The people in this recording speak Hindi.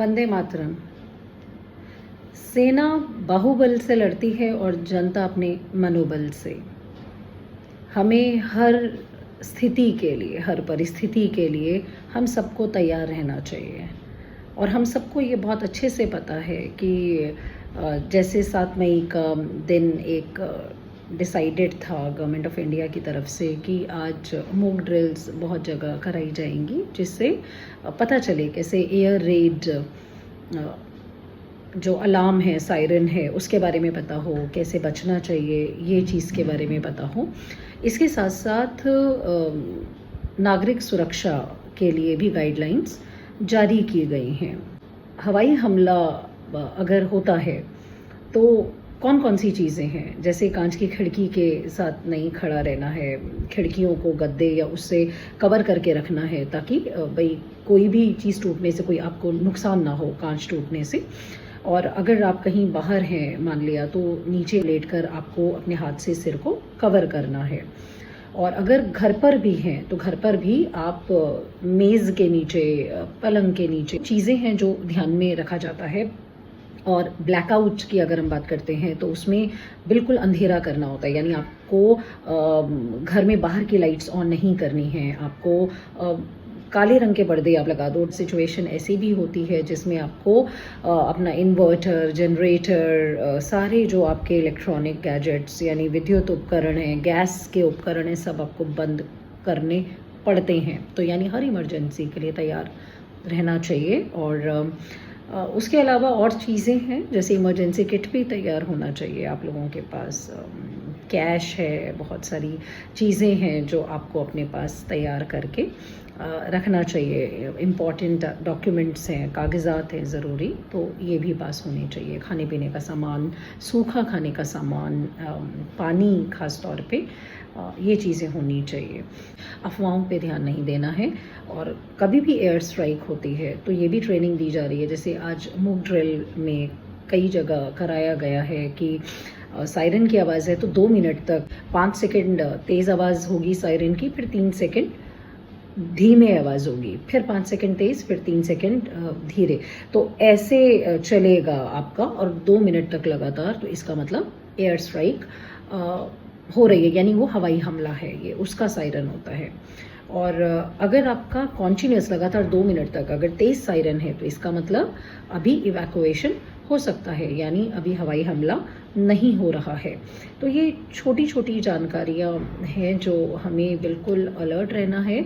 वंदे मातरम। सेना बाहुबल से लड़ती है और जनता अपने मनोबल से। हमें हर स्थिति के लिए, हर परिस्थिति के लिए हम सबको तैयार रहना चाहिए। और हम सबको ये बहुत अच्छे से पता है कि जैसे 7 मई का दिन एक डिसाइडेड था गवर्नमेंट ऑफ इंडिया की तरफ से कि आज मॉक ड्रिल्स बहुत जगह कराई जाएंगी, जिससे पता चले कैसे एयर रेड जो अलार्म है, सायरन है, उसके बारे में पता हो, कैसे बचना चाहिए, ये चीज़ के बारे में पता हो। इसके साथ साथ नागरिक सुरक्षा के लिए भी गाइडलाइंस जारी की गई हैं। हवाई हमला अगर होता है तो कौन कौन सी चीज़ें हैं, जैसे कांच की खिड़की के साथ नहीं खड़ा रहना है, खिड़कियों को गद्दे या उससे कवर करके रखना है ताकि भाई कोई भी चीज़ टूटने से कोई आपको नुकसान ना हो, कांच टूटने से। और अगर आप कहीं बाहर हैं मान लिया, तो नीचे लेटकर आपको अपने हाथ से सिर को कवर करना है। और अगर घर पर भी हैं तो घर पर भी आप मेज़ के नीचे, पलंग के नीचे चीज़ें हैं जो ध्यान में रखा जाता है। और ब्लैकआउट की अगर हम बात करते हैं तो उसमें बिल्कुल अंधेरा करना होता है, यानी आपको घर में बाहर की लाइट्स ऑन नहीं करनी है, आपको काले रंग के पर्दे आप लगा दो। सिचुएशन ऐसी भी होती है जिसमें आपको अपना इन्वर्टर, जनरेटर, सारे जो आपके इलेक्ट्रॉनिक गैजेट्स यानी विद्युत उपकरण हैं, गैस के उपकरण हैं, सब आपको बंद करने पड़ते हैं। तो यानी हर इमरजेंसी के लिए तैयार रहना चाहिए। और उसके अलावा और चीज़ें हैं, जैसे इमरजेंसी किट भी तैयार होना चाहिए आप लोगों के पास। कैश है, बहुत सारी चीज़ें हैं जो आपको अपने पास तैयार करके रखना चाहिए। इम्पॉर्टेंट डॉक्यूमेंट्स हैं, कागज़ात हैं ज़रूरी, तो ये भी पास होने चाहिए। खाने पीने का सामान, सूखा खाने का सामान, पानी ख़ास तौर पे, ये चीज़ें होनी चाहिए। अफवाहों पे ध्यान नहीं देना है। और कभी भी एयर स्ट्राइक होती है तो ये भी ट्रेनिंग दी जा रही है। जैसे आज मॉक ड्रिल में कई जगह कराया गया है कि सायरन की आवाज़ है तो 2 मिनट तक 5 सेकंड तेज़ आवाज़ होगी सायरन की, फिर 3 सेकंड धीमे आवाज़ होगी, फिर 5 सेकंड तेज़, फिर 3 सेकंड धीरे। तो ऐसे चलेगा आपका, और 2 मिनट तक लगातार। तो इसका मतलब एयर स्ट्राइक हो रही है, यानी वो हवाई हमला है, ये उसका सायरन होता है। और अगर आपका कॉन्टिन्यूस लगातार 2 मिनट तक अगर तेज़ सायरन है तो इसका मतलब अभी इवैक्यूएशन हो सकता है, यानी अभी हवाई हमला नहीं हो रहा है। तो ये छोटी छोटी जानकारियाँ हैं जो हमें बिल्कुल अलर्ट रहना है।